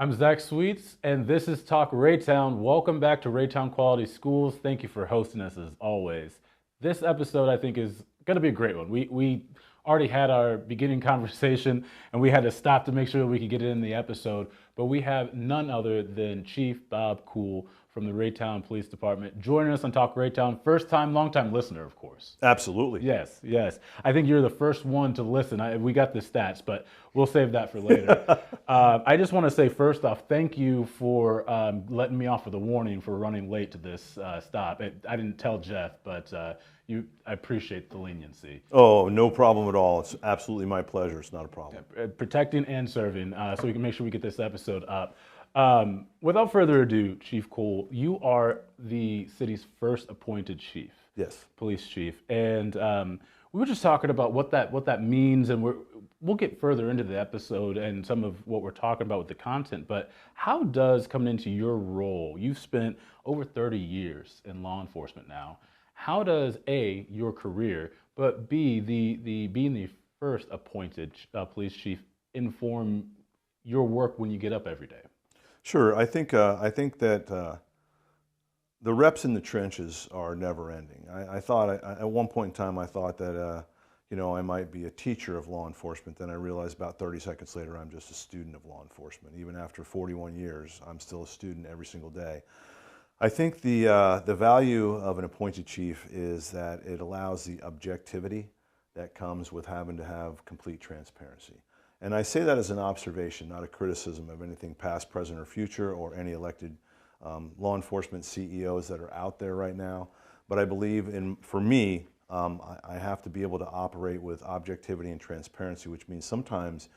I'm Zac Sweets, and this is Talk Raytown. Welcome back to Raytown Quality Schools. Thank you for hosting us as always. This episode, I think, is going to be a great one. We already had our beginning conversation, and we had to stop to make sure that we could get it in the episode. But we have none other than Chief Bob Kuehl from the Raytown Police Department joining us on Talk Raytown. First time, long time listener, of course. Absolutely. Yes, yes. I think you're the first one to listen. We got the stats, but we'll save that for later. I just want to say, first off, thank you for letting me off with a warning for running late to this stop. I didn't tell Jeff, but I appreciate the leniency. Oh, no problem at all. It's absolutely my pleasure. It's not a problem. Protecting and serving, so we can make sure we get this episode up. Without further adu, Chief Kuehl, you are the city's first appointed chief. Yes. Police chief. And we were just talking about what that means, and we'll get further into the episode and some of what we're talking about with the content, but how does coming into your role, you've spent over 30 years in law enforcement now, how does A, your career, but B, the being the first appointed police chief inform your work when you get up every day? Sure. I think that the reps in the trenches are never ending. I thought at one point in time I thought that I might be a teacher of law enforcement. Then I realized about 30 seconds later I'm just a student of law enforcement. Even after 41 years, I'm still a student every single day. I think the value of an appointed chief is that it allows the objectivity that comes with having to have complete transparency. And I say that as an observation, not a criticism of anything past, present, or future, or any elected law enforcement CEOs that are out there right now. But I believe for me, I have to be able to operate with objectivity and transparency, which means sometimes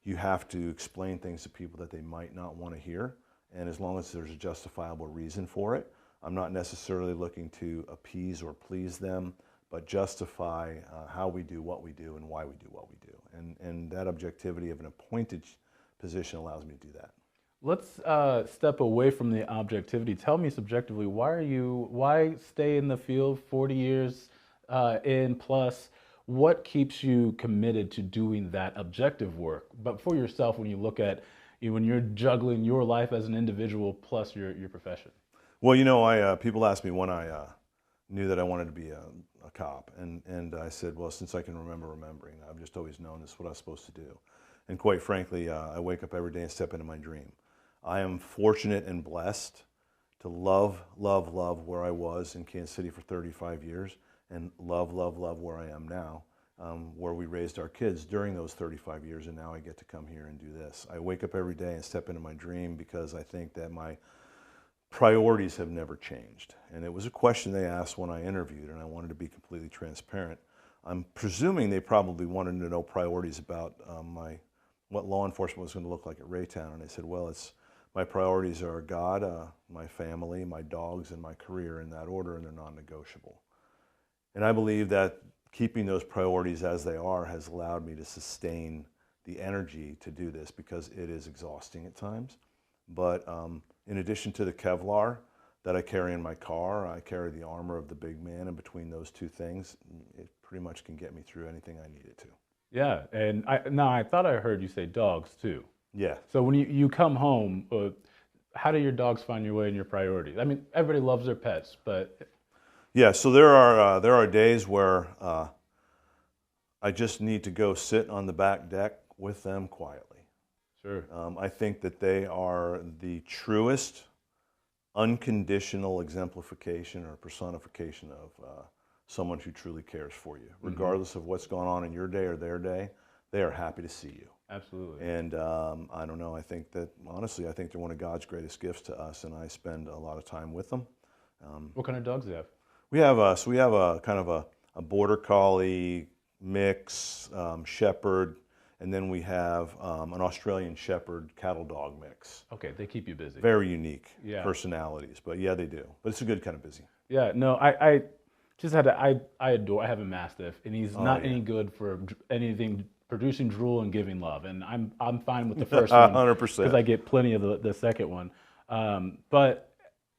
you have to explain things to people that they might not want to hear. And as long as there's a justifiable reason for it, I'm not necessarily looking to appease or please them, but justify how we do what we do and why we do what we do. And that objectivity of an appointed position allows me to do that. Let's step away from the objectivity. Tell me subjectively, why stay in the field 40 years in plus? What keeps you committed to doing that objective work? But for yourself, when you look at when you're juggling your life as an individual plus your profession. Well, people ask me when I knew that I wanted to be a cop, and I said, well, since I can remembering, I've just always known this is what I was supposed to do. And quite frankly, I wake up every day and step into my dream. I am fortunate and blessed to love where I was in Kansas City for 35 years, and love where I am now, where we raised our kids during those 35 years, and now I get to come here and do this. I wake up every day and step into my dream because I think that my priorities have never changed. And it was a question they asked when I interviewed, and I wanted to be completely transparent. I'm presuming they probably wanted to know priorities about what law enforcement was going to look like at Raytown, and I said, well, my priorities are God, my family, my dogs, and my career in that order, and they're non-negotiable. And I believe that keeping those priorities as they are has allowed me to sustain the energy to do this because it is exhausting at times. But in addition to the Kevlar that I carry in my car, I carry the armor of the big man, and between those two things, it pretty much can get me through anything I need it to. Yeah, and I thought I heard you say dogs too. Yeah. So when you come home, how do your dogs find your way in your priorities? I mean, everybody loves their pets, but... Yeah, so there are days where I just need to go sit on the back deck with them quietly. Sure. I think that they are the truest, unconditional exemplification or personification of someone who truly cares for you. Regardless of what's going on in your day or their day, they are happy to see you. Absolutely. And I don't know, I think they're one of God's greatest gifts to us, and I spend a lot of time with them. What kind of dogs do you have? We have a kind of a border collie mix, shepherd, and then we have an Australian shepherd cattle dog mix. Okay, they keep you busy. Very unique personalities, but yeah, they do. But it's a good kind of busy. Yeah, no, I just had I have a Mastiff, and he's not any good for anything producing drool and giving love, and I'm fine with the first one 100%, because I get plenty of the second one. But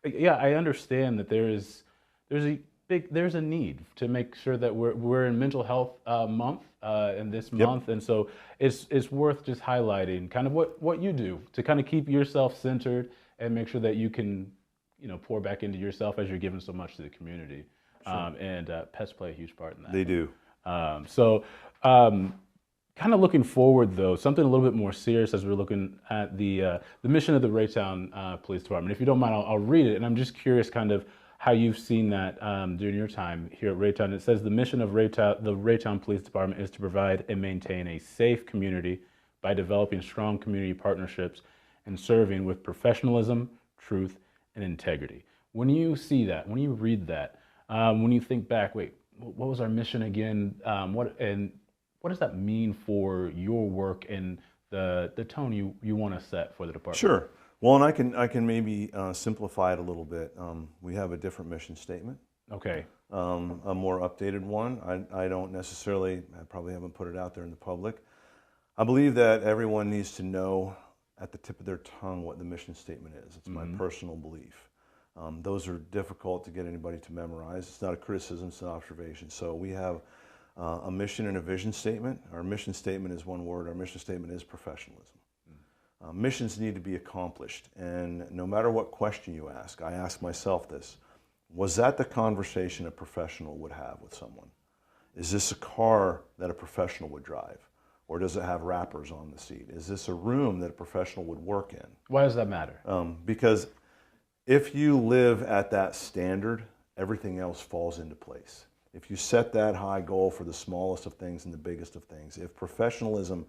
yeah, I understand that there's a there's a need to make sure that we're in mental health month in this Yep. month, and so it's worth just highlighting kind of what you do to kind of keep yourself centered and make sure that you can pour back into yourself as you're giving so much to the community. And pets play a huge part in that. They do. So, kind of looking forward though, something a little bit more serious as we're looking at the mission of the Raytown Police Department. If you don't mind, I'll read it, and I'm just curious, kind of how you've seen that during your time here at Raytown. It says the mission of the Raytown Police Department is to provide and maintain a safe community by developing strong community partnerships and serving with professionalism, truth, and integrity. When you see that, when you read that, when you think back, wait, what was our mission again? What does that mean for your work and the tone you want to set for the department? Sure. Well, and I can maybe simplify it a little bit. We have a different mission statement. Okay. A more updated one. I don't necessarily, I probably haven't put it out there in the public. I believe that everyone needs to know at the tip of their tongue what the mission statement is. It's my personal belief. Those are difficult to get anybody to memorize. It's not a criticism, it's an observation. So we have a mission and a vision statement. Our mission statement is one word. Our mission statement is professionalism. Missions need to be accomplished, and no matter what question you ask, I ask myself this: was that the conversation a professional would have with someone? Is this a car that a professional would drive? Or does it have wrappers on the seat? Is this a room that a professional would work in? Why does that matter? Because if you live at that standard, everything else falls into place. If you set that high goal for the smallest of things and the biggest of things, if professionalism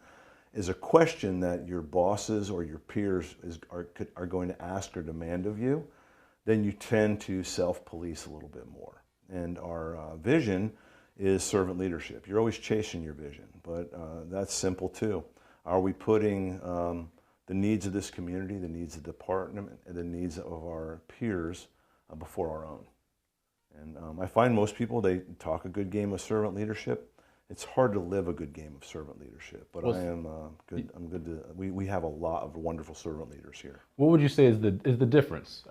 is a question that your bosses or your peers are going to ask or demand of you, then you tend to self-police a little bit more. And our vision is servant leadership. You're always chasing your vision, but that's simple too. Are we putting the needs of this community, the needs of the department, and the needs of our peers before our own? And I find most people, they talk a good game of servant leadership. It's hard to live a good game of servant leadership, but well, I am good. I'm good to. We have a lot of wonderful servant leaders here. What would you say is the difference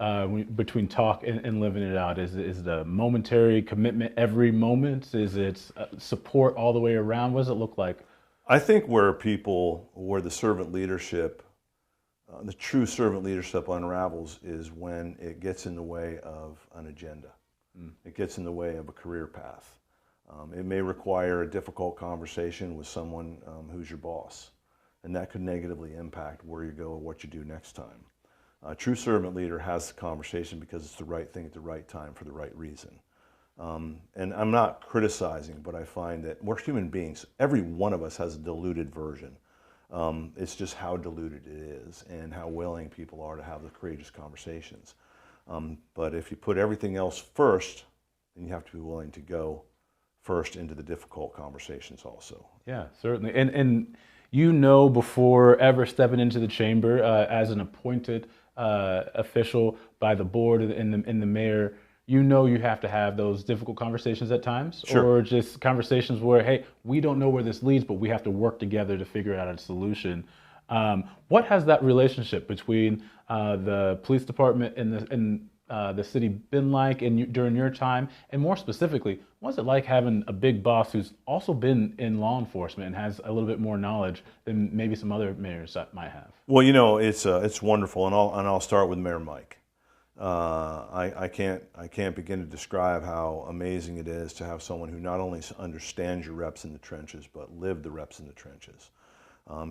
between talk and living it out? Is it a momentary commitment every moment? Is it support all the way around? What does it look like? I think where the servant leadership, the true servant leadership unravels is when it gets in the way of an agenda. It gets in the way of a career path. It may require a difficult conversation with someone who's your boss, and that could negatively impact where you go or what you do next time. A true servant leader has the conversation because it's the right thing at the right time for the right reason. And I'm not criticizing, but I find that we're human beings. Every one of us has a diluted version. It's just how diluted it is and how willing people are to have the courageous conversations. But if you put everything else first, then you have to be willing to go first into the difficult conversations also. Yeah, certainly. And before ever stepping into the chamber as an appointed official by the board and the mayor, you have to have those difficult conversations at times. Sure. Or just conversations where, hey, we don't know where this leads, but we have to work together to figure out a solution. What has that relationship between the police department and the city been like during your time? And more specifically, what's it like having a big boss who's also been in law enforcement and has a little bit more knowledge than maybe some other mayors that might have? Well, it's wonderful, and I'll start with Mayor Mike. I can't begin to describe how amazing it is to have someone who not only understands your reps in the trenches, but lived the reps in the trenches.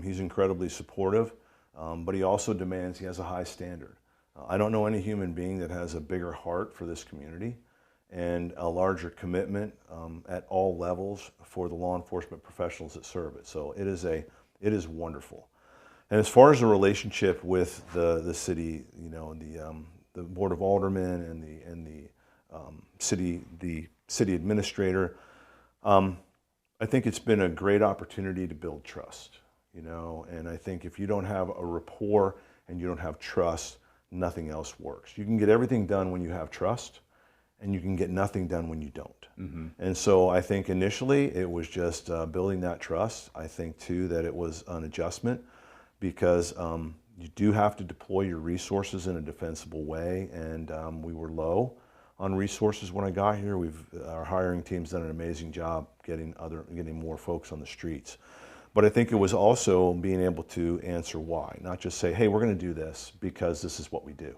He's incredibly supportive, but he also demands, he has a high standard. I don't know any human being that has a bigger heart for this community and a larger commitment at all levels for the law enforcement professionals that serve it. So it is wonderful. And as far as the relationship with the city, the Board of Aldermen and the city administrator, I think it's been a great opportunity to build trust. And I think if you don't have a rapport and you don't have trust, nothing else works. You can get everything done when you have trust, and you can get nothing done when you don't. Mm-hmm. And so I think initially it was just building that trust. I think too that it was an adjustment because you do have to deploy your resources in a defensible way, and we were low on resources when I got here. Our hiring team's done an amazing job getting more folks on the streets. But I think it was also being able to answer why, not just say, hey, we're going to do this because this is what we do,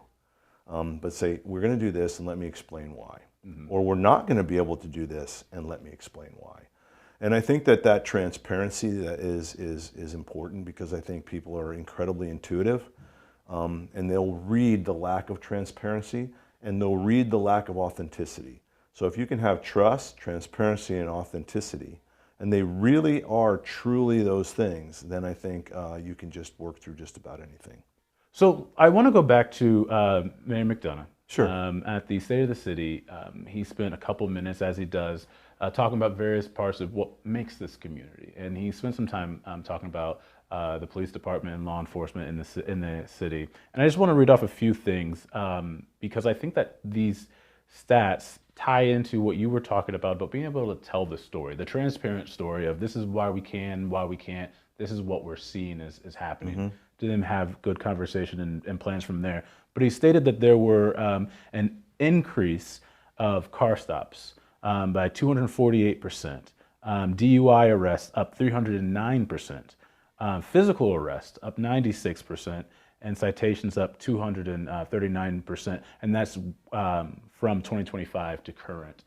but say, we're going to do this and let me explain why. Or we're not going to be able to do this and let me explain why. And I think that transparency that is important, because I think people are incredibly intuitive, and they'll read the lack of transparency and they'll read the lack of authenticity. So if you can have trust, transparency, and authenticity, and they really are truly those things, then I think you can just work through just about anything. So I want to go back to Mayor McDonough. Sure. At the State of the City, he spent a couple minutes, as he does, talking about various parts of what makes this community. And he spent some time talking about the police department and law enforcement in the city. And I just want to read off a few things, because I think that these stats tie into what you were talking about being able to tell the story, the transparent story of this is why we can, why we can't, this is what we're seeing is happening, to then have good conversation and plans from there. But he stated that there were an increase of car stops by 248%, DUI arrests up 309%, physical arrests up 96%, and citations up 239%, and that's from 2025 to current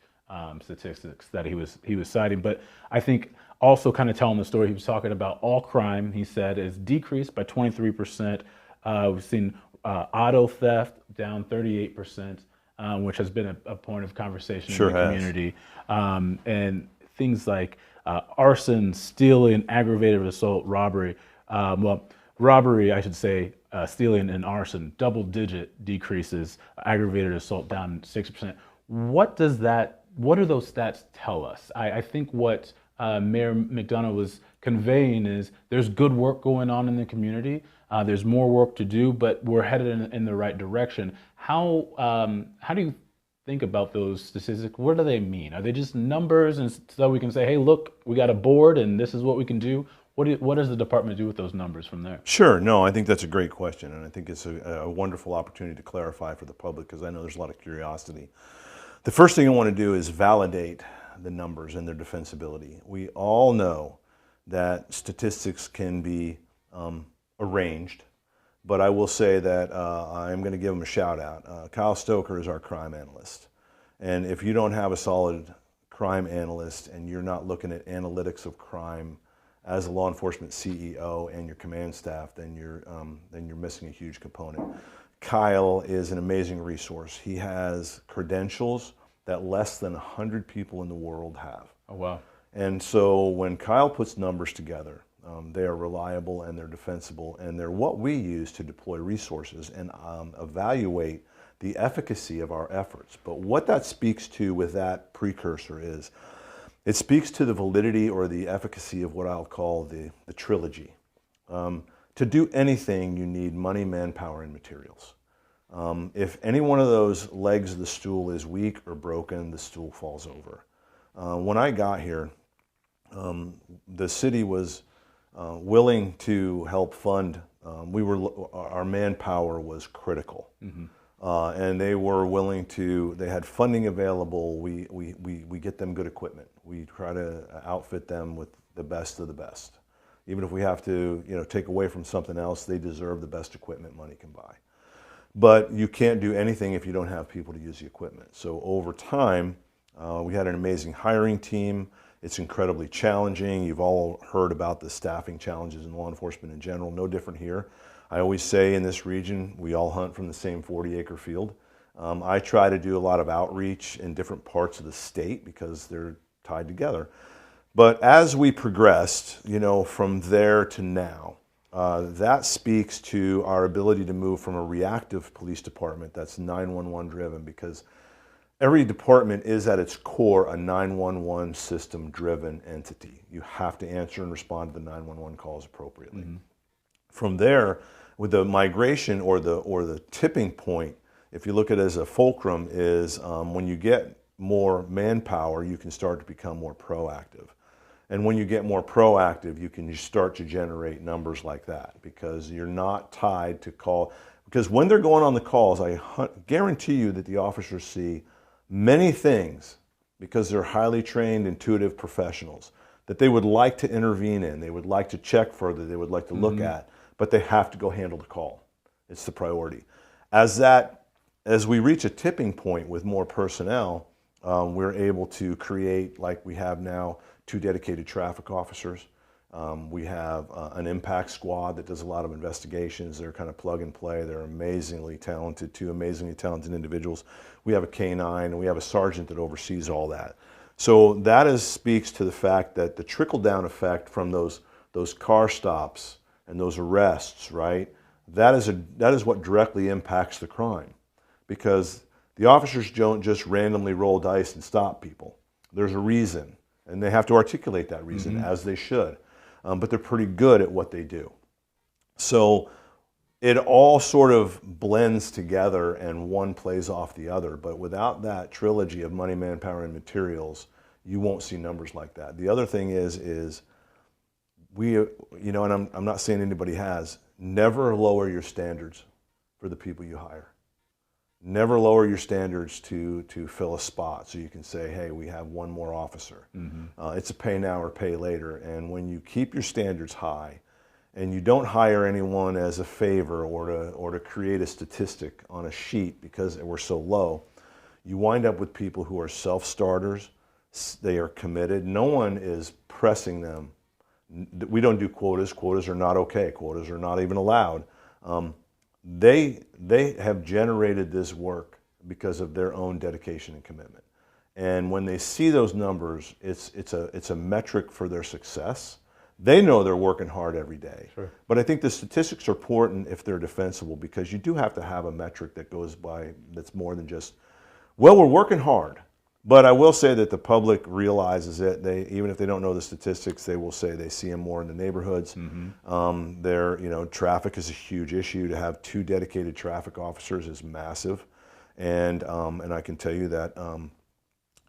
statistics that he was citing. But I think also kind of telling the story, he was talking about all crime, he said, is decreased by 23%. We've seen auto theft down 38%, which has been a point of conversation in the community. And things like arson, stealing, aggravated assault, robbery. Robbery, I should say, stealing and arson, double-digit decreases. Aggravated assault down 6%. What do those stats tell us? I think what Mayor McDonough was conveying is there's good work going on in the community. There's more work to do, but we're headed in the right direction. How do you think about those statistics? What do they mean? Are they just numbers, and so we can say, hey, look, we got a board, and this is what we can do? What does the department do with those numbers from there? Sure. No, I think that's a great question, and I think it's a wonderful opportunity to clarify for the public, because I know there's a lot of curiosity. The first thing I want to do is validate the numbers and their defensibility. We all know that statistics can be arranged, but I will say that I'm going to give him a shout out. Kyle Stoker is our crime analyst, and if you don't have a solid crime analyst and you're not looking at analytics of crime as a law enforcement CEO and your command staff, then you're missing a huge component. Kyle is an amazing resource. He has credentials that less than 100 people in the world have. Oh, wow. And so when Kyle puts numbers together, they are reliable and they're defensible, and they're what we use to deploy resources and evaluate the efficacy of our efforts. But what that speaks to with that precursor is, it speaks to the validity or the efficacy of what I'll call the trilogy. To do anything, you need money, manpower, and materials. If any one of those legs of the stool is weak or broken, the stool falls over. When I got here, the city was willing to help fund. Our manpower was critical, and they were willing to. They had funding available. We get them good equipment. We try to outfit them with the best of the best. Even if we have to, take away from something else, they deserve the best equipment money can buy. But you can't do anything if you don't have people to use the equipment. So over time, we had an amazing hiring team. It's incredibly challenging. You've all heard about the staffing challenges in law enforcement in general. No different here. I always say in this region, we all hunt from the same 40-acre field. I try to do a lot of outreach in different parts of the state because they're tied together. But as we progressed, from there to now, that speaks to our ability to move from a reactive police department that's 911 driven, because every department is at its core a 911 system driven entity. You have to answer and respond to the 911 calls appropriately. From there, with the migration or the tipping point, if you look at it as a fulcrum, is when you get more manpower, you can start to become more proactive. And when you get more proactive, you can start to generate numbers like that, because you're not tied to call. Because when they're going on the calls, I guarantee you that the officers see many things, because they're highly trained, intuitive professionals, that they would like to intervene in, they would like to check further, they would like to look at, but they have to go handle the call. It's the priority. As we reach a tipping point with more personnel, we're able to create, like we have now, 2 dedicated traffic officers. We have an impact squad that does a lot of investigations. They're kind of plug and play. They're amazingly talented, 2 amazingly talented individuals. We have a K-9 and we have a sergeant that oversees all that. So that speaks to the fact that the trickle-down effect from those car stops and those arrests, right? That is what directly impacts the crime, because the officers don't just randomly roll dice and stop people. There's a reason, and they have to articulate that reason, as they should. But they're pretty good at what they do. So it all sort of blends together and one plays off the other. But without that trilogy of money, manpower, and materials, you won't see numbers like that. The other thing is we, and I'm not saying anybody has, never lower your standards for the people you hire. Never lower your standards to fill a spot so you can say, hey, we have one more officer. It's a pay now or pay later. And when you keep your standards high and you don't hire anyone as a favor or to create a statistic on a sheet because we're so low, you wind up with people who are self-starters. They are committed. No one is pressing them. We don't do quotas. Quotas are not okay. Quotas are not even allowed. They have generated this work because of their own dedication and commitment. And when they see those numbers, it's a metric for their success. They know they're working hard every day. Sure. But I think the statistics are important if they're defensible, because you do have to have a metric that goes by that's more than just, well, we're working hard. But I will say that the public realizes it. Even if they don't know the statistics, they will say they see them more in the neighborhoods. Traffic is a huge issue. To have 2 dedicated traffic officers is massive, and I can tell you that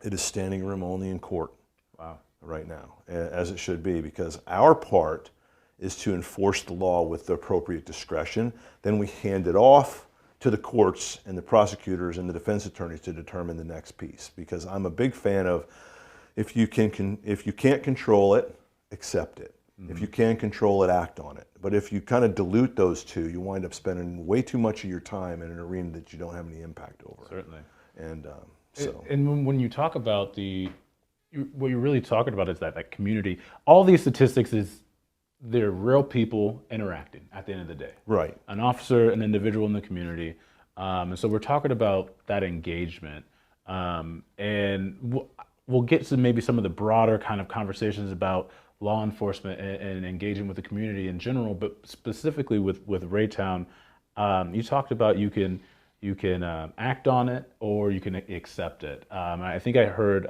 it is standing room only in court. Wow. Right now, as it should be, because our part is to enforce the law with the appropriate discretion. Then we hand it off to the courts and the prosecutors and the defense attorneys to determine the next piece. Because I'm a big fan of, if you can't control it, accept it. If you can control it, act on it. But if you kind of dilute those two, you wind up spending way too much of your time in an arena that you don't have any impact over. Certainly. And And when you talk about what you're really talking about is that community. All these statistics they're real people interacting at the end of the day. Right. An officer, an individual in the community. And so we're talking about that engagement. And we'll get to maybe some of the broader kind of conversations about law enforcement and engaging with the community in general, but specifically with Raytown, you talked about you can act on it or you can accept it. I think I heard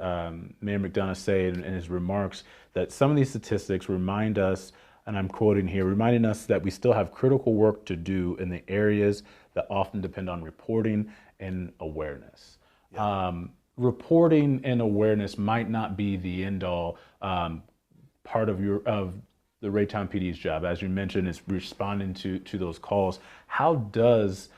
Mayor McDonough say in his remarks that some of these statistics remind us, and I'm quoting here, reminding us that we still have critical work to do in the areas that often depend on reporting and awareness. Yeah. Reporting and awareness might not be the end all part of the Raytown PD's job. As you mentioned, is responding to those calls. How does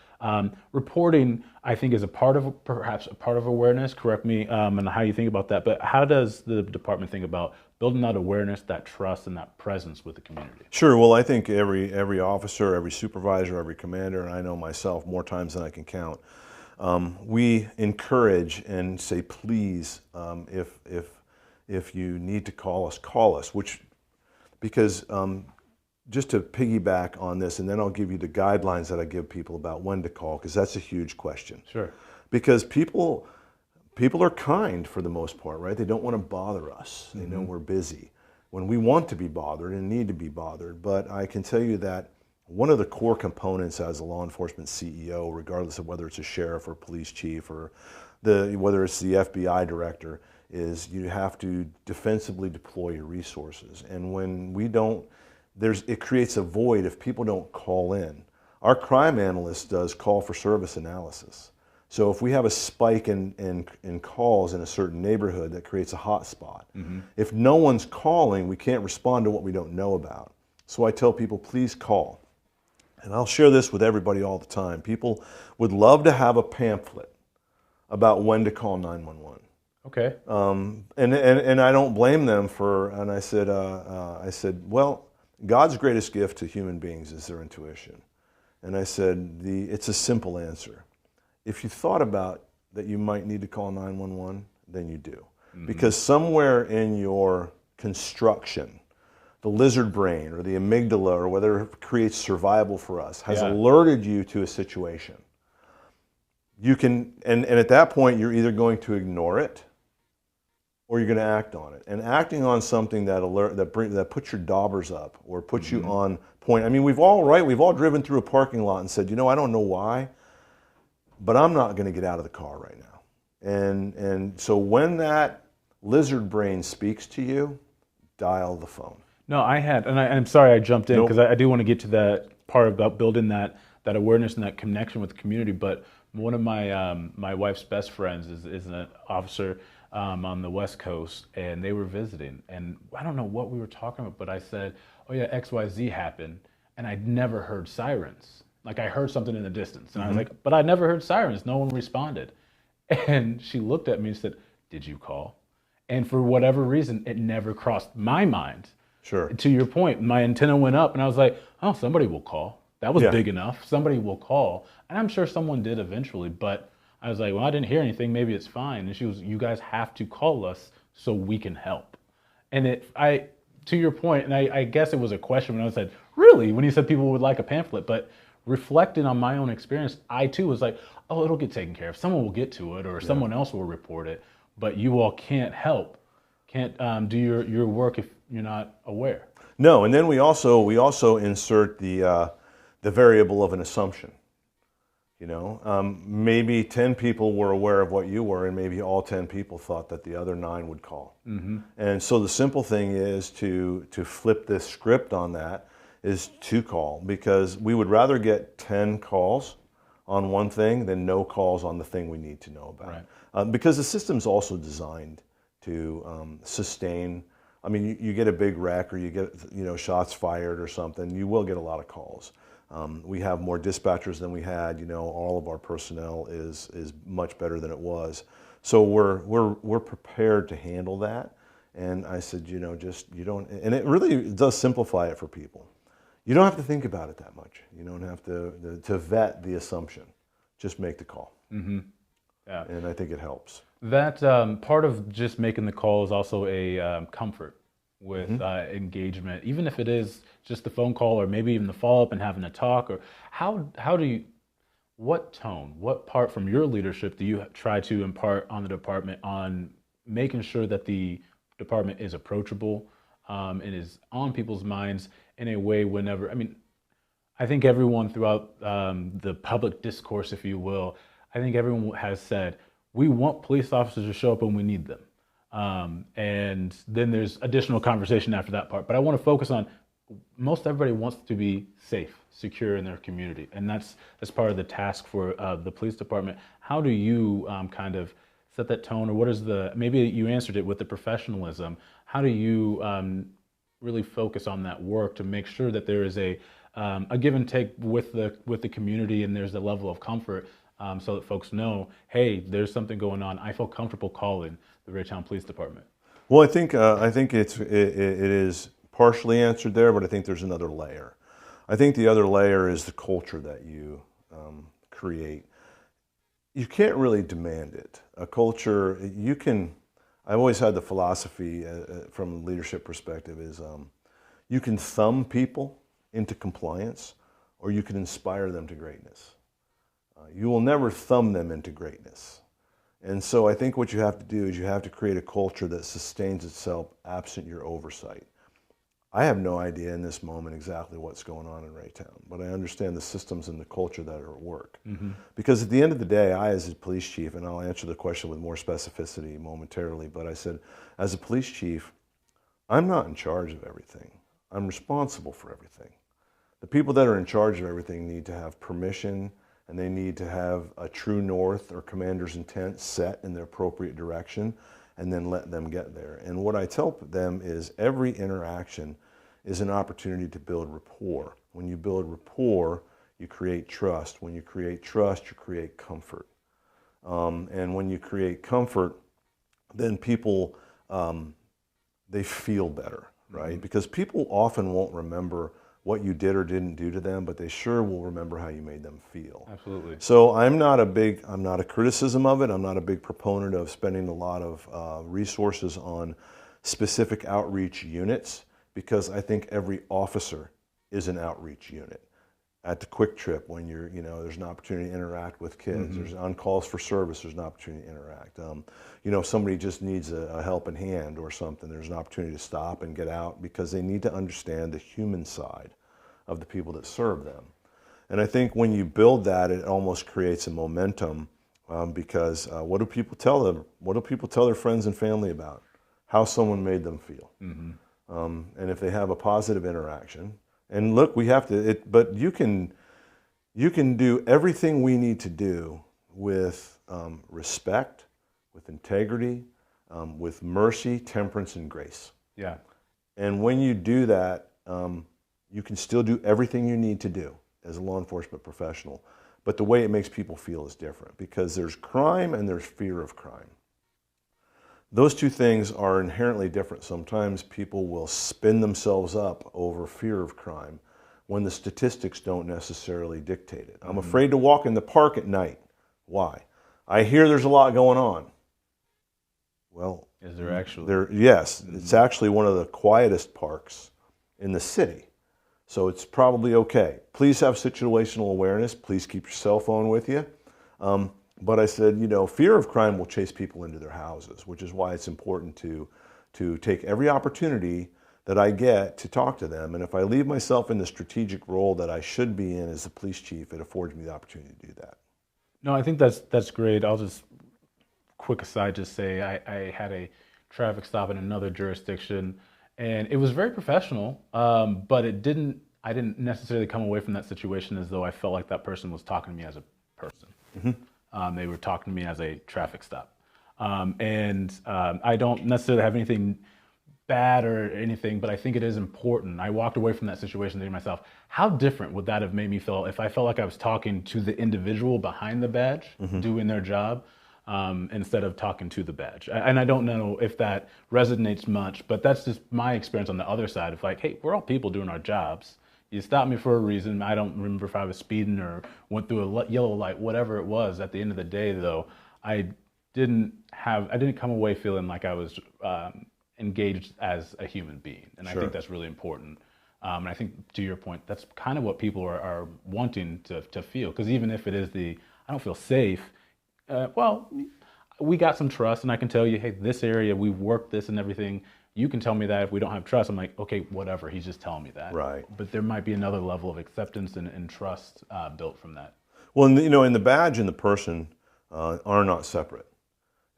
reporting, I think, is perhaps a part of awareness, correct me, and how you think about that, but how does the department think about building that awareness, that trust, and that presence with the community? Sure. Well, I think every officer, every supervisor, every commander, and I know myself more times than I can count, we encourage and say, please, if you need to call us, because just to piggyback on this, and then I'll give you the guidelines that I give people about when to call, because that's a huge question. Sure. Because people are kind for the most part, right? They don't want to bother us. They know we're busy when we want to be bothered and need to be bothered. But I can tell you that one of the core components as a law enforcement CEO, regardless of whether it's a sheriff or police chief or whether it's the FBI director, is you have to defensively deploy your resources. And when we don't, it creates a void if people don't call in. Our crime analyst does call for service analysis. So if we have a spike in calls in a certain neighborhood, that creates a hot spot. If no one's calling, we can't respond to what we don't know about. So I tell people, please call. And I'll share this with everybody all the time. People would love to have a pamphlet about when to call 911. Okay. And I don't blame them for. And I said, well, God's greatest gift to human beings is their intuition. And I said, it's a simple answer. If you thought about that you might need to call 911, then you do. Because somewhere in your construction, the lizard brain or the amygdala or whatever creates survival for us has alerted you to a situation. You can, and at that point, you're either going to ignore it or you're going to act on it. And acting on something that puts your daubers up or puts you on point. I mean, we've all driven through a parking lot and said, you know, I don't know why, but I'm not going to get out of the car right now. And so when that lizard brain speaks to you, dial the phone. No, I had, and I'm sorry I jumped in because I do want to get to that part about building that awareness and that connection with the community. But one of my my wife's best friends is an officer on the West Coast, and they were visiting, and I don't know what we were talking about, but I said, "Oh yeah, XYZ happened," and I'd never heard sirens. Like I heard something in the distance, and I was like, "But I never heard sirens. No one responded." And she looked at me and said, "Did you call?" And for whatever reason, it never crossed my mind. Sure. To your point, my antenna went up and I was like, oh, somebody will call. That was big enough. Somebody will call. And I'm sure someone did eventually, but I was like, well, I didn't hear anything. Maybe it's fine. And she was, you guys have to call us so we can help. And to your point, and I guess it was a question when I said, really? When you said people would like a pamphlet, but reflecting on my own experience, I too was like, oh, it'll get taken care of. Someone will get to it or someone else will report it. But you all can't help, can't do your work if you're not aware. No, and then we also insert the variable of an assumption. You know, maybe 10 people were aware of what you were, and maybe all 10 people thought that the other 9 would call. And so the simple thing is to flip this script on that is to call, because we would rather get 10 calls on one thing than no calls on the thing we need to know about. Right. Because the system's also designed to sustain. I mean, you get a big wreck or you get shots fired or something, you will get a lot of calls. We have more dispatchers than we had. You know, all of our personnel is much better than it was. So we're prepared to handle that. And I said, you don't, and it really does simplify it for people. You don't have to think about it that much. You don't have to vet the assumption. Just make the call. Yeah. And I think it helps. That part of just making the call is also a comfort with engagement, even if it is just the phone call or maybe even the follow-up and having a talk. Or how do you, what tone, what part from your leadership do you try to impart on the department on making sure that the department is approachable and is on people's minds in a way whenever, I mean, I think everyone throughout the public discourse, if you will, I think everyone has said, we want police officers to show up when we need them. And then there's additional conversation after that part. But I want to focus on most everybody wants to be safe, secure in their community. And that's part of the task for the police department. How do you kind of set that tone, or what is maybe you answered it with the professionalism. How do you really focus on that work to make sure that there is a give and take with the community and there's a level of comfort so that folks know, hey, there's something going on. I feel comfortable calling the Raytown Police Department. Well, I think it is partially answered there, but I think there's another layer. I think the other layer is the culture that you create. You can't really demand it. A culture, you can. I've always had the philosophy from a leadership perspective is you can thumb people into compliance, or you can inspire them to greatness. You will never thumb them into greatness. And so I think what you have to do is you have to create a culture that sustains itself absent your oversight. I have no idea in this moment exactly what's going on in Raytown, but I understand the systems and the culture that are at work. Because at the end of the day, I as a police chief, and I'll answer the question with more specificity momentarily, but I said, as a police chief, I'm not in charge of everything. I'm responsible for everything. The people that are in charge of everything need to have permission, and they need to have a true north or commander's intent set in the appropriate direction, and then let them get there. And what I tell them is every interaction is an opportunity to build rapport. When you build rapport, you create trust. When you create trust, you create comfort. And when you create comfort, then people, they feel better, right? Because people often won't remember what you did or didn't do to them, but they sure will remember how you made them feel. Absolutely. So I'm not a criticism of it. I'm not a big proponent of spending a lot of resources on specific outreach units, because I think every officer is an outreach unit. At the Quick Trip, when there's an opportunity to interact with kids. There's on calls for service. There's an opportunity to interact. If somebody just needs a helping hand or something, there's an opportunity to stop and get out, because they need to understand the human side of the people that serve them. And I think when you build that, it almost creates a momentum, because what do people tell them? What do people tell their friends and family about how someone made them feel? And if they have a positive interaction. And look, we have to, but you can do everything we need to do with respect, with integrity, with mercy, temperance, and grace. Yeah. And when you do that, you can still do everything you need to do as a law enforcement professional. But the way it makes people feel is different, because there's crime and there's fear of crime. Those two things are inherently different. Sometimes people will spin themselves up over fear of crime when the statistics don't necessarily dictate it. I'm afraid to walk in the park at night. Why? I hear there's a lot going on. Well, is there actually? Yes, it's actually one of the quietest parks in the city. So it's probably okay. Please have situational awareness. Please keep your cell phone with you. But I said, fear of crime will chase people into their houses, which is why it's important to take every opportunity that I get to talk to them. And if I leave myself in the strategic role that I should be in as the police chief, it affords me the opportunity to do that. No, I think that's great. I'll just, quick aside, just say I had a traffic stop in another jurisdiction, and it was very professional, but I didn't necessarily come away from that situation as though I felt like that person was talking to me as a person. They were talking to me as a traffic stop. I don't necessarily have anything bad or anything, but I think it is important. I walked away from that situation thinking to myself, how different would that have made me feel if I felt like I was talking to the individual behind the badge, doing their job, instead of talking to the badge. And I don't know if that resonates much, but that's just my experience on the other side of like, hey, we're all people doing our jobs. You stopped me for a reason. I don't remember if I was speeding or went through a yellow light, whatever it was. At the end of the day, though, I didn't come away feeling like I was engaged as a human being. And I think that's really important. And I think, to your point, that's kind of what people are wanting to feel. Because even if it is I don't feel safe, well, we got some trust, and I can tell you, hey, this area, we've worked this and everything. You can tell me that. If we don't have trust, I'm like, okay, whatever, he's just telling me that. Right. But there might be another level of acceptance and trust built from that. Well, and the badge and the person are not separate.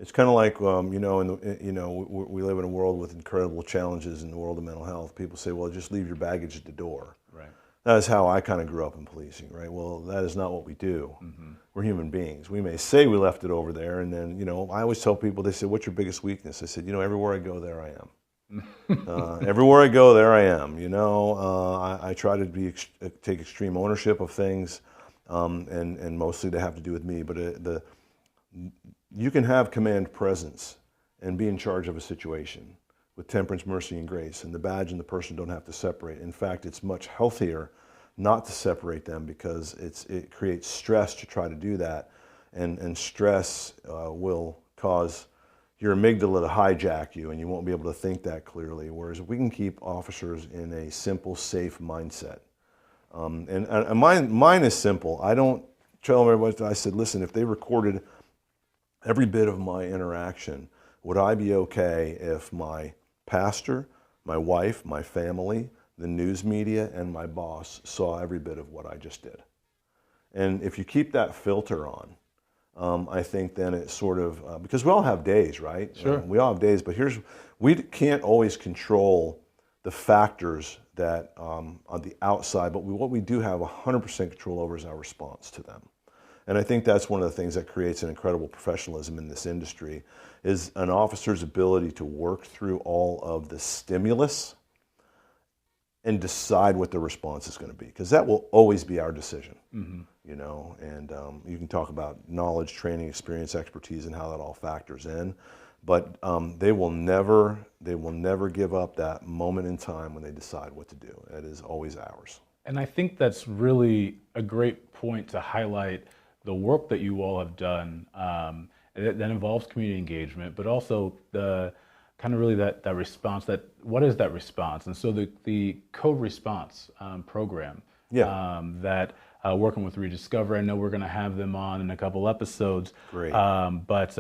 It's kind of like, we live in a world with incredible challenges in the world of mental health. People say, well, just leave your baggage at the door. Right. That is how I kind of grew up in policing, right? Well, that is not what we do. We're human beings. We may say we left it over there, and then, I always tell people, they say, what's your biggest weakness? I said, everywhere I go, there I am. Everywhere I go, there I am. I try to take extreme ownership of things, and mostly they have to do with me. But you can have command presence and be in charge of a situation with temperance, mercy, and grace, and the badge and the person don't have to separate. In fact, it's much healthier not to separate them, because it creates stress to try to do that, and stress will cause your amygdala to hijack you, and you won't be able to think that clearly. Whereas if we can keep officers in a simple, safe mindset, and mine is simple. I don't tell everybody. I said, listen, if they recorded every bit of my interaction, would I be okay if my pastor, my wife, my family, the news media, and my boss saw every bit of what I just did? And if you keep that filter on, I think then it's sort of, because we all have days, right? Sure. We all have days, but we can't always control the factors that on the outside, but what we do have 100% control over is our response to them. And I think that's one of the things that creates an incredible professionalism in this industry, is an officer's ability to work through all of the stimulus and decide what the response is going to be, because that will always be our decision. You know, and you can talk about knowledge, training, experience, expertise, and how that all factors in, but they will never give up that moment in time when they decide what to do. That is always ours. And I think that's really a great point to highlight the work that you all have done that involves community engagement, but also the kind of really that response. That what is that response? And so the co-response program that working with Rediscover. I know we're going to have them on in a couple episodes. Great. But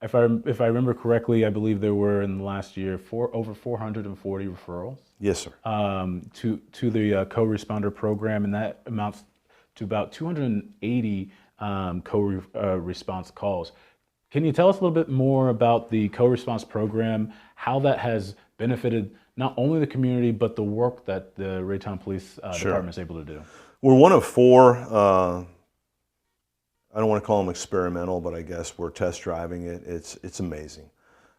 if I remember correctly, I believe there were in the last year over 440 referrals. Yes, sir. To the co-responder program, and that amounts to about 280 co-response calls. Can you tell us a little bit more about the co-response program, how that has benefited not only the community, but the work that the Raytown Police Department is able to do? We're one of four, I don't want to call them experimental, but I guess we're test driving it. It's amazing.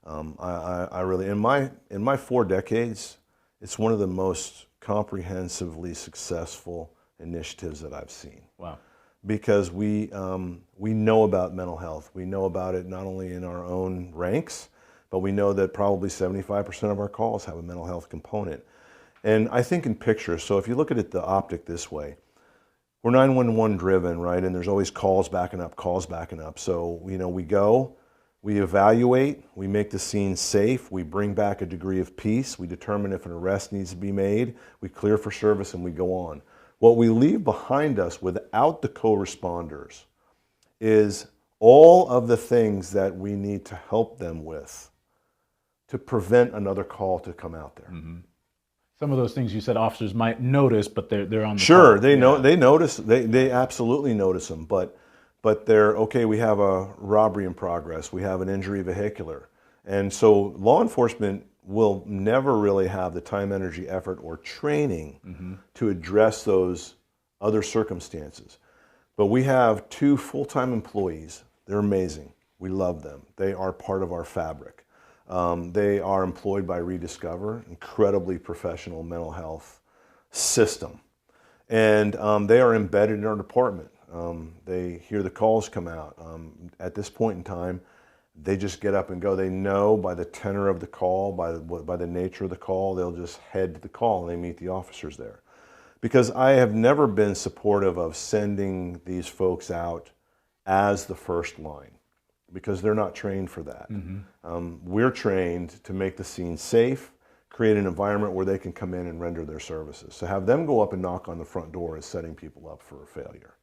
I really, in my 4 decades, it's one of the most comprehensively successful initiatives that I've seen. Wow. Because we know about mental health. We know about it not only in our own ranks, but we know that probably 75% of our calls have a mental health component. And I think in pictures, so if you look at it the optic this way, we're 911 driven, right? And there's always calls backing up. So, you know, we go, we evaluate, we make the scene safe, we bring back a degree of peace, we determine if an arrest needs to be made, we clear for service, and we go on. What we leave behind us without the co-responders is all of the things that we need to help them with to prevent another call to come out there. Mm-hmm. Some of those things you said officers might notice, but they're on the Sure, call. they notice, they absolutely notice them, but they're, okay, we have a robbery in progress, we have an injury vehicular. And so law enforcement will never really have the time, energy, effort, or training to address those other circumstances. But we have 2 full-time employees. They're amazing. We love them. They are part of our fabric. They are employed by Rediscover, incredibly professional mental health system. And they are embedded in our department. They hear the calls come out. At this point in time, they just get up and go. They know by the tenor of the call, by the nature of the call, they'll just head to the call and they meet the officers there. Because I have never been supportive of sending these folks out as the first line, because they're not trained for that. We're trained to make the scene safe, create an environment where they can come in and render their services. So have them go up and knock on the front door is setting people up for failure,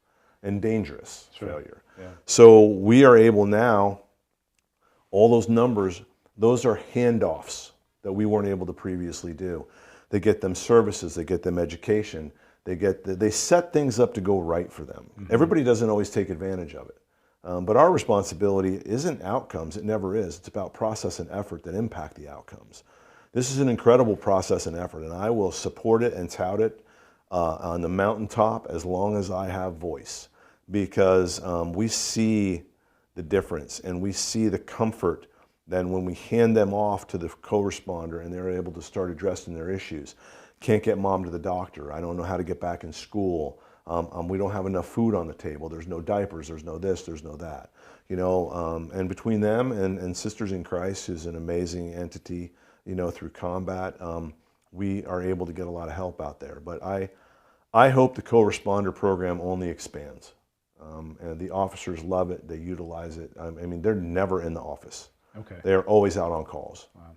and dangerous failure. Yeah. So we are able now, all those numbers, those are handoffs that we weren't able to previously do. They get them services, they get them education, they set things up to go right for them. Everybody doesn't always take advantage of it. But our responsibility isn't outcomes, it never is. It's about process and effort that impact the outcomes. This is an incredible process and effort, and I will support it and tout it on the mountaintop as long as I have voice, because we see the difference and we see the comfort then when we hand them off to the co-responder and they're able to start addressing their issues. Can't get mom to the doctor, I don't know how to get back in school, we don't have enough food on the table, there's no diapers, there's no this, there's no that. You know, and between them and Sisters in Christ, who's an amazing entity, you know, through combat, we are able to get a lot of help out there. But I hope the co-responder program only expands. And the officers love it, they utilize it. I mean, they're never in the office. Okay. They're always out on calls. Wow.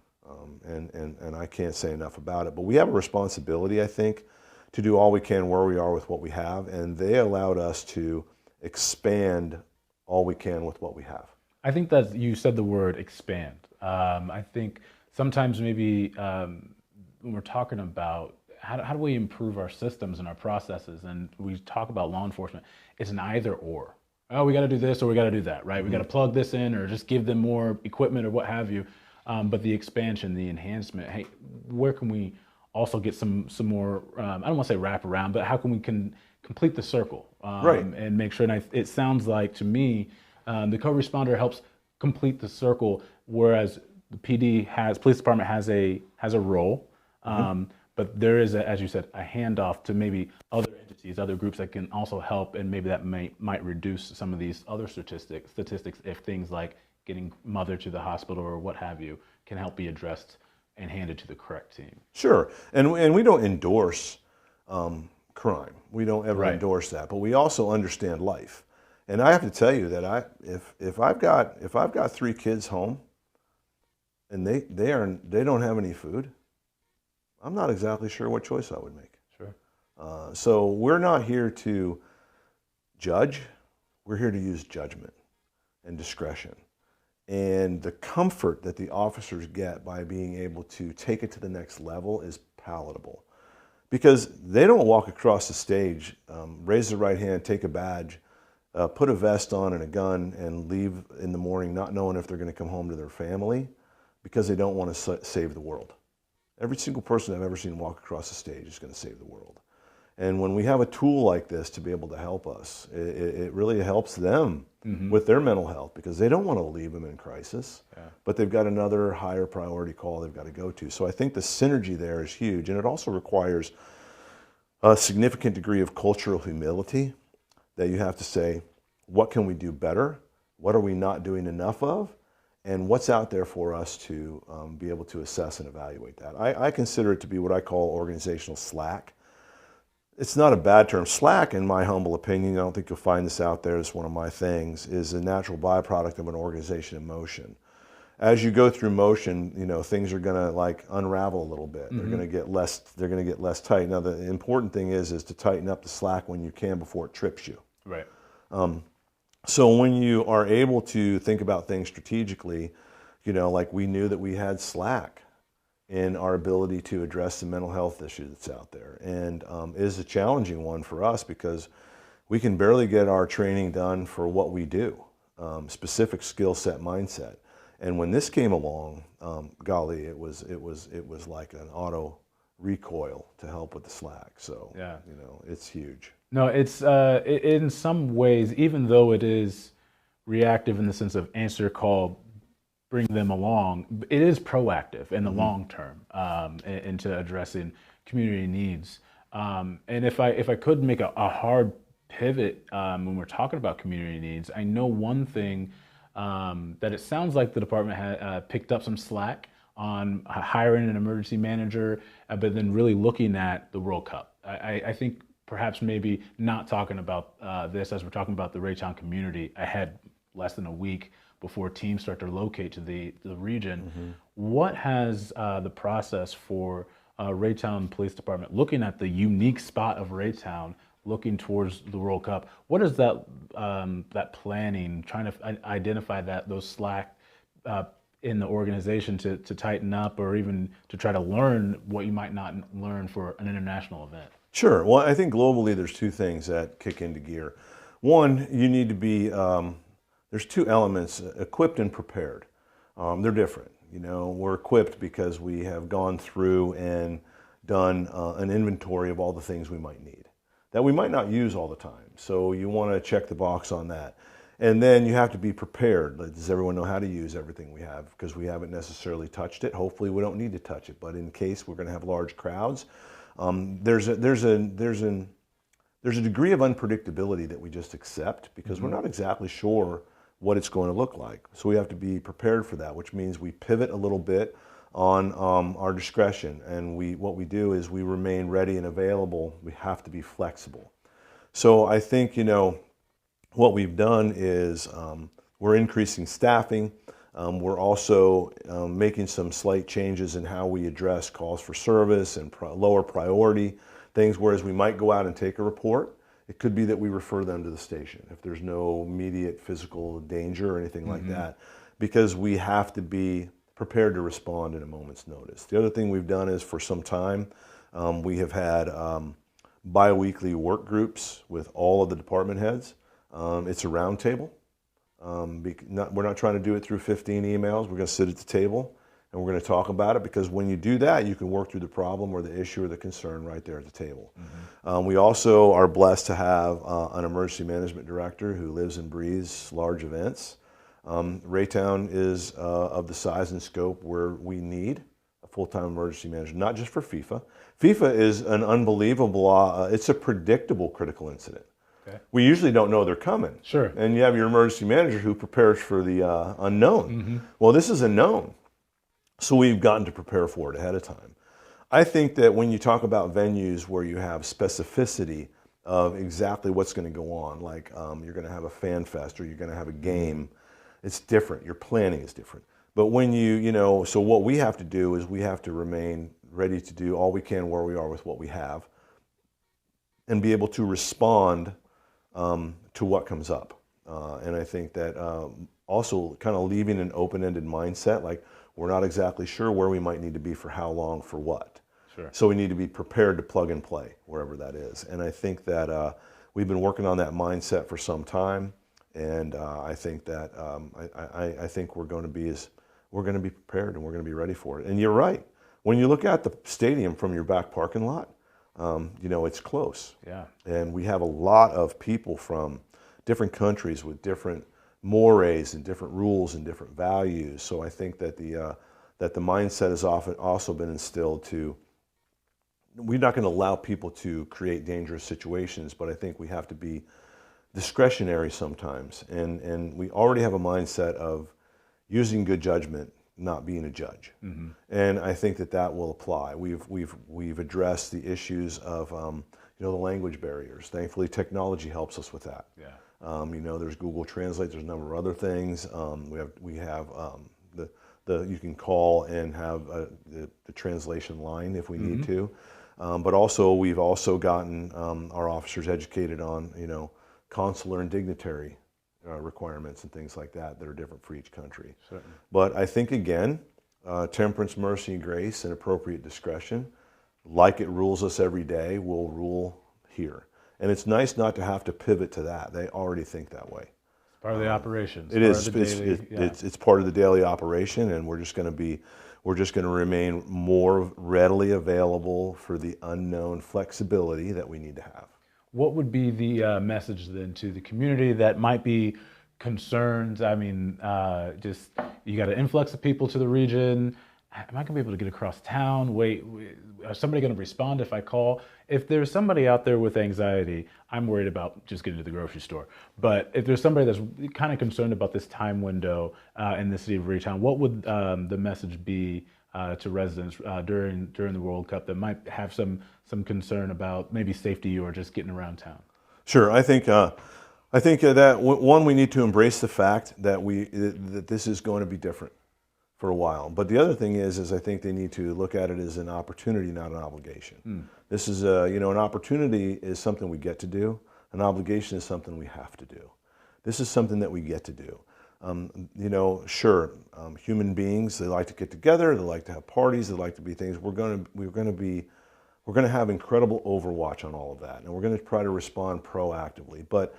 And I can't say enough about it. But we have a responsibility, I think, to do all we can where we are with what we have. And they allowed us to expand all we can with what we have. I think that you said the word expand. I think sometimes maybe when we're talking about how do we improve our systems and our processes, and we talk about law enforcement, it's an either or. Oh, we got to do this or we got to do that, right? We got to plug this in or just give them more equipment or what have you. But the expansion, the enhancement, hey, where can we also get some more, I don't want to say wrap around, but how can we complete the circle right. and make sure, and it sounds like to me, the co-responder helps complete the circle, whereas the police department has a role, but there is, as you said, a handoff to maybe other entities, other groups that can also help, and maybe that might reduce some of these other statistics if things like getting mother to the hospital or what have you can help be addressed and handed to the correct team. Sure, and we don't endorse crime. We don't ever Right. endorse that, but we also understand life. And I have to tell you that if I've got 3 kids home and they don't have any food, I'm not exactly sure what choice I would make. Sure. So we're not here to judge. We're here to use judgment and discretion. And the comfort that the officers get by being able to take it to the next level is palatable. Because they don't walk across the stage, raise the right hand, take a badge, put a vest on and a gun and leave in the morning not knowing if they're going to come home to their family because they don't want to save the world. Every single person I've ever seen walk across the stage is going to save the world. And when we have a tool like this to be able to help us, it really helps them with their mental health because they don't want to leave them in crisis, but they've got another higher priority call they've got to go to. So I think the synergy there is huge, and it also requires a significant degree of cultural humility that you have to say, what can we do better? What are we not doing enough of? And what's out there for us to be able to assess and evaluate that? I consider it to be what I call organizational slack. It's not a bad term. Slack, in my humble opinion, I don't think you'll find this out there, it's one of my things, is a natural byproduct of an organization in motion. As you go through motion, things are going to like unravel a little bit. They're going to get less tight. Now, the important thing is to tighten up the slack when you can before it trips you. Right. So when you are able to think about things strategically, like we knew that we had slack in our ability to address the mental health issue that's out there. And it is a challenging one for us because we can barely get our training done for what we do, specific skill set, mindset. And when this came along, golly, it was like an auto recoil to help with the slack. So, Yeah. it's huge. No, it's in some ways, even though it is reactive in the sense of answer call, bring them along, it is proactive in the long term into addressing community needs. And if I could make a hard pivot when we're talking about community needs, I know one thing that it sounds like the department had picked up some slack on hiring an emergency manager, but then really looking at the World Cup. I think perhaps maybe not talking about this as we're talking about the Raytown community ahead less than a week before teams start to locate to the region. What has the process for Raytown Police Department looking at the unique spot of Raytown, looking towards the World Cup? What is that that planning, trying to identify those slack in the organization to tighten up, or even to try to learn what you might not learn for an international event? Sure. Well, I think globally there's 2 things that kick into gear. One, you need to be, there's 2 elements, equipped and prepared. They're different. We're equipped because we have gone through and done an inventory of all the things we might need that we might not use all the time. So you want to check the box on that. And then you have to be prepared. Does everyone know how to use everything we have? Because we haven't necessarily touched it. Hopefully we don't need to touch it, but in case we're going to have large crowds, there's a degree of unpredictability that we just accept because we're not exactly sure what it's going to look like. So we have to be prepared for that, which means we pivot a little bit on our discretion. And what we do is we remain ready and available. We have to be flexible. So I think, what we've done is we're increasing staffing. We're also making some slight changes in how we address calls for service and lower priority things, whereas we might go out and take a report. It could be that we refer them to the station if there's no immediate physical danger or anything like that, because we have to be prepared to respond in a moment's notice. The other thing we've done is for some time, we have had bi-weekly work groups with all of the department heads. It's a round table. We're not trying to do it through 15 emails. We're going to sit at the table and we're going to talk about it, because when you do that, you can work through the problem or the issue or the concern right there at the table. We also are blessed to have an emergency management director who lives and breathes large events. Raytown is of the size and scope where we need a full-time emergency manager, not just for FIFA. FIFA is an unbelievable, it's a predictable critical incident. Okay. We usually don't know they're coming. Sure. And you have your emergency manager who prepares for the unknown. Well, this is a known. So we've gotten to prepare for it ahead of time. I think that when you talk about venues where you have specificity of exactly what's going to go on, like you're going to have a fan fest or you're going to have a game, it's different. Your planning is different. But when so what we have to do is we have to remain ready to do all we can where we are with what we have and be able to respond to what comes up. And I think that also kind of leaving an open-ended mindset, like we're not exactly sure where we might need to be for how long, for what. Sure. So we need to be prepared to plug and play wherever that is. And I think that we've been working on that mindset for some time. And I think that I think we're going to be prepared and we're going to be ready for it. And you're right. When you look at the stadium from your back parking lot, it's close. Yeah. And we have a lot of people from different countries with different mores and different rules and different values. So I think that the mindset has often also been instilled to, we're not going to allow people to create dangerous situations, but I think we have to be discretionary sometimes. And we already have a mindset of using good judgment, not being a judge. Mm-hmm. And I think that will apply. We've addressed the issues of the language barriers. Thankfully, technology helps us with that. Yeah. There's Google Translate. There's a number of other things. We have you can call and have the translation line if we need to. But also we've also gotten our officers educated on consular and dignitary requirements and things like that are different for each country. Certainly. But I think again, temperance, mercy, grace, and appropriate discretion, like it rules us every day, will rule here. And it's nice not to have to pivot to that. They already think that way. It's part of the operation. It is. It's part of the daily operation, and we're just going to remain more readily available for the unknown flexibility that we need to have. What would be the message then to the community that might be concerned? I mean, just you got an influx of people to the region. Am I going to be able to get across town? Wait, is somebody going to respond if I call? If there's somebody out there with anxiety, I'm worried about just getting to the grocery store. But if there's somebody that's kind of concerned about this time window in the city of Raytown, what would the message be to residents during the World Cup that might have some concern about maybe safety or just getting around town? Sure, I think that one, we need to embrace the fact that that this is going to be different for a while. But the other thing is I think they need to look at it as an opportunity, not an obligation. This is an opportunity is something we get to do. An obligation is something we have to do. This is something that we get to do. Human beings, they like to get together, they like to have parties, they like to be things. We're going to have incredible overwatch on all of that, and we're going to try to respond proactively. But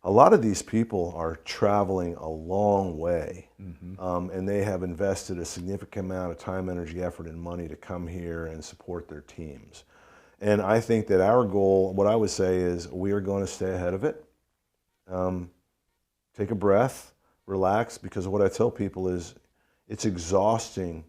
a lot of these people are traveling a long way, and they have invested a significant amount of time, energy, effort, and money to come here and support their teams. And I think that our goal, what I would say is, we are going to stay ahead of it. Take a breath. Relax, because what I tell people is it's exhausting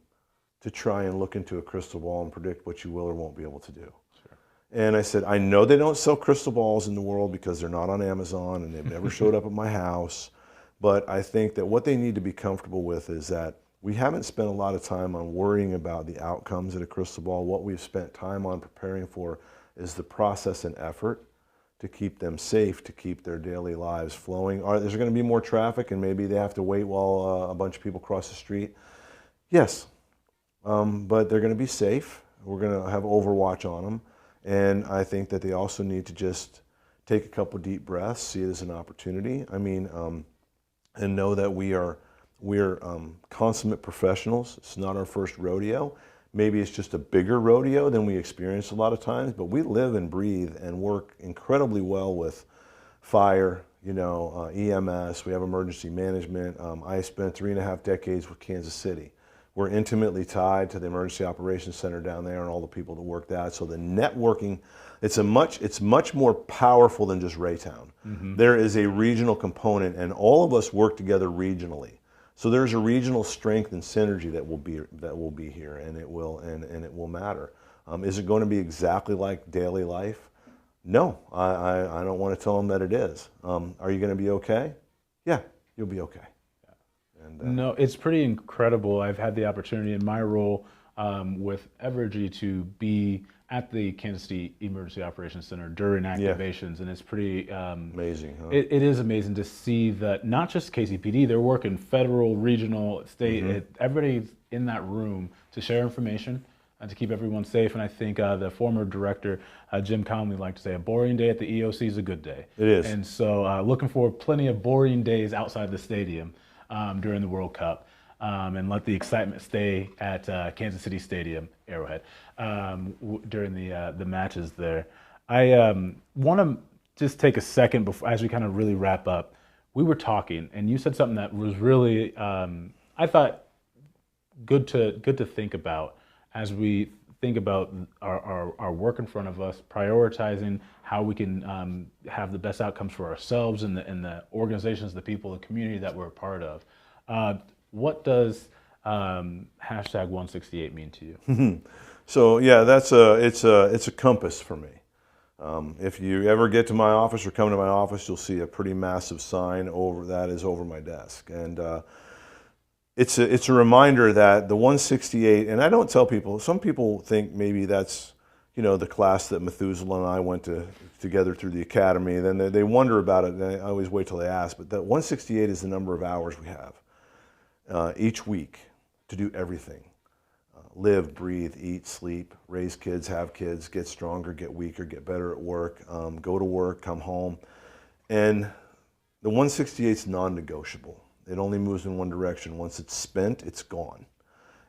to try and look into a crystal ball and predict what you will or won't be able to do. Sure. And I said, I know they don't sell crystal balls in the world because they're not on Amazon and they've never showed up at my house. But I think that what they need to be comfortable with is that we haven't spent a lot of time on worrying about the outcomes of a crystal ball. What we've spent time on preparing for is the process and effort to keep them safe, to keep their daily lives flowing. Is there going to be more traffic and maybe they have to wait while a bunch of people cross the street? Yes, but they're going to be safe. We're going to have overwatch on them. And I think that they also need to just take a couple deep breaths, see it as an opportunity. I mean, and know that we're consummate professionals. It's not our first rodeo. Maybe it's just a bigger rodeo than we experience a lot of times, but we live and breathe and work incredibly well with fire, EMS. We have emergency management. I spent 3.5 decades with Kansas City. We're intimately tied to the Emergency Operations Center down there and all the people that work that. So the networking, it's much more powerful than just Raytown. There is a regional component, and all of us work together regionally. So there's a regional strength and synergy that will be here, and it will matter. Is it going to be exactly like daily life? No, I don't want to tell them that it is. Are you going to be okay? Yeah, you'll be okay. And, No, it's pretty incredible. I've had the opportunity in my role with Evergy to be at the Kansas City Emergency Operations Center during activations, and it's pretty amazing. Huh? It is amazing to see that not just KCPD, they're working federal, regional, state. Everybody's in that room to share information and to keep everyone safe. And I think the former director, Jim Keuhl, liked to say, a boring day at the EOC is a good day. It is. And so looking for plenty of boring days outside the stadium during the World Cup. And let the excitement stay at Kansas City Stadium, Arrowhead, during the matches there. I want to just take a second before, as we kind of really wrap up. We were talking, and you said something that was really, I thought, good to think about as we think about our work in front of us, prioritizing how we can have the best outcomes for ourselves and the organizations, the people, the community that we're a part of. What does hashtag 168 mean to you? So yeah, it's a compass for me. If you ever get to my office or come to my office, you'll see a pretty massive sign over my desk, and it's a reminder that the 168. And I don't tell people. Some people think maybe that's the class that Methuselah and I went together through the academy. Then they wonder about it, and I always wait till they ask. But that 168 is the number of hours we have each week to do everything. Live, breathe, eat, sleep, raise kids, have kids, get stronger, get weaker, get better at work, go to work, come home. And the 168 is non-negotiable. It only moves in one direction. Once it's spent, it's gone.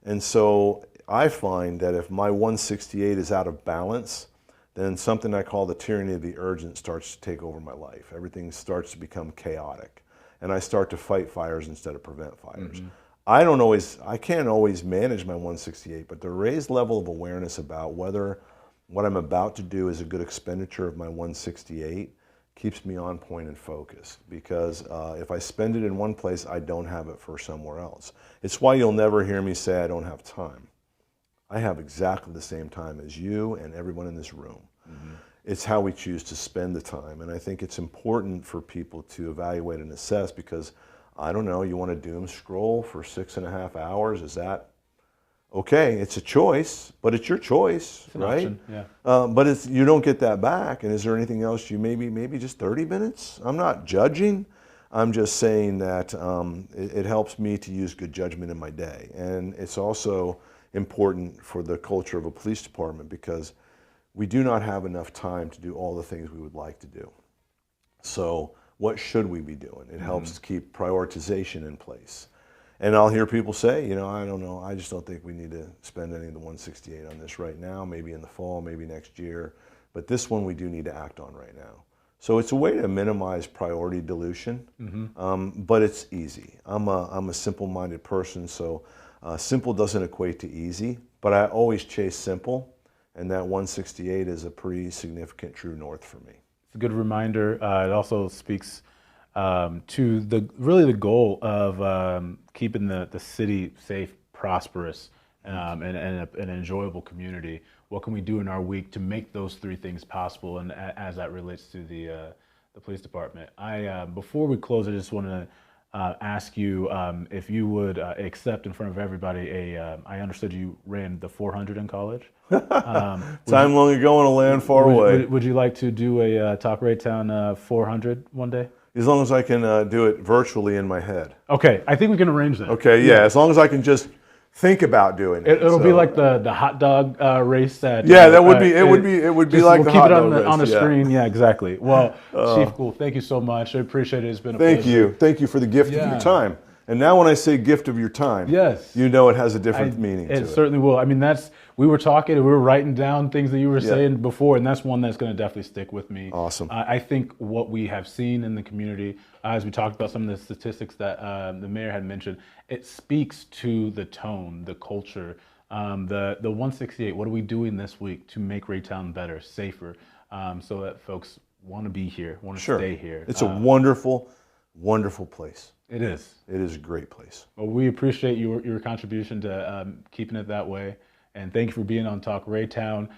And so I find that if my 168 is out of balance, then something I call the tyranny of the urgent starts to take over my life. Everything starts to become chaotic. And I start to fight fires instead of prevent fires. I can't always manage my 168, but the raised level of awareness about whether what I'm about to do is a good expenditure of my 168 keeps me on point and focused, because if I spend it in one place, I don't have it for somewhere else. It's why you'll never hear me say I don't have time. I have exactly the same time as you and everyone in this room. It's how we choose to spend the time, and I think it's important for people to evaluate and assess, because I don't know, you want to doom scroll for 6.5 hours? Is that okay? It's a choice, but it's your choice, it's an right? option, yeah. But you don't get that back. And is there anything else you maybe just 30 minutes? I'm not judging. I'm just saying that it helps me to use good judgment in my day, and it's also important for the culture of a police department, because we do not have enough time to do all the things we would like to do. So what should we be doing? It helps to keep prioritization in place. And I'll hear people say, I don't know, I just don't think we need to spend any of the 168 on this right now, maybe in the fall, maybe next year. But this one we do need to act on right now. So it's a way to minimize priority dilution, but it's easy. I'm a simple-minded person, so simple doesn't equate to easy, but I always chase simple. And that 168 is a pretty significant true north for me. It's a good reminder. It also speaks to the goal of keeping the city safe, prosperous, and an enjoyable community. What can we do in our week to make those three things possible? And as that relates to the police department, before we close, I just want to ask you if you would accept in front of everybody I understood you ran the 400 in college. Time long ago in a land far away. Would you like to do a Talk Raytown 400 one day? As long as I can do it virtually in my head. Okay, I think we can arrange that. Okay, yeah, as long as I can just think about doing it. It'll be like the hot dog race that. Yeah, that would be. It would be like the hot dog race. Keep it on the screen. Yeah, exactly. Well, Chief Kuehl, thank you so much. I appreciate it. It's been a pleasure. Thank you for the gift of your time. And now when I say gift of your time, yes, you know it has a different meaning to it. It certainly will. I mean, we were talking, we were writing down things that you were saying before, and that's one that's going to definitely stick with me. Awesome. I think what we have seen in the community, as we talked about some of the statistics that the mayor had mentioned, it speaks to the tone, the culture, the 168. What are we doing this week to make Raytown better, safer, so that folks want to be here, want to stay here? It's a wonderful, wonderful place. It is. It is a great place. Well, we appreciate your contribution to keeping it that way. And thank you for being on Talk Raytown.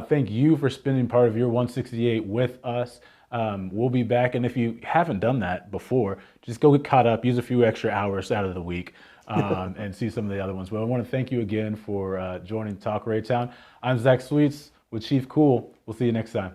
Thank you for spending part of your 168 with us. We'll be back. And if you haven't done that before, just go get caught up, use a few extra hours out of the week, and see some of the other ones. But I want to thank you again for joining Talk Raytown. I'm Zac Sweets with Chief Kuehl. We'll see you next time.